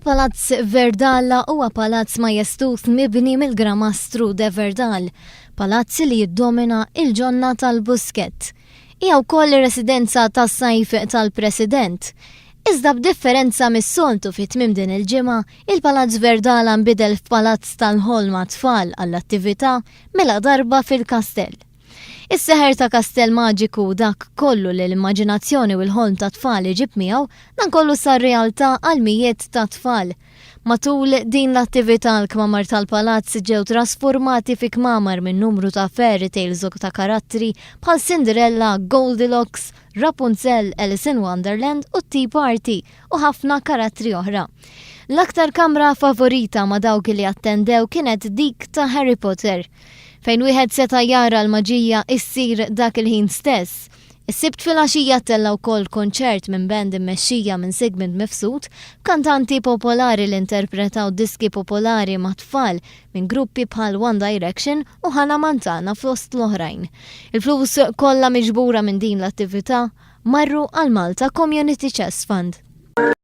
Il-Palazz Verdalla huwa palazz majestus mibni mill-Gramastru de Verdal, palazz li jiddomina il-ġonna tal-Busquet. Hija wkoll ir-residenza tas-sajf tal-President. Iżda b'differenza mis-soltu fit-tmiem din il-ġimgħa, il-Palazz Verdala nbidel f'palazz tal-ħolma tfal għall-attività mela darba fil-kastell. Is-seħer ta' Kastell Maġiku dak kollu li l-immaġinazzjoni u l-ħolm ta' tfal iġib miegħu dan kollu sar realtà għal mijiet ta' tfal. Matul din l-attività l-kmamar tal-palazz ġew trasformati fi kmamar minn numru ta' fairy tales u ta' karattri bħal Cinderella, Goldilocks, Rapunzel, Alice in Wonderland u Tea Party u ħafna karattri oħra. L-aktar kamra favorita ma' dawk li attendew kienet dik ta' Harry Potter, fejn wieħed seta' jara l-maġija issir dak il-ħin stess. Is-sibt fil-għaxija tella wkoll konċert minn band immexxija minn Sigmund Mifsud, kantanti popolari li interpretaw diski popolari ma' tfal minn gruppi bħal One Direction u Hannah Montana fost l-oħrajn. Il-flus kollha miġbura minn din l-attività marru għal Malta Community Chess Fund.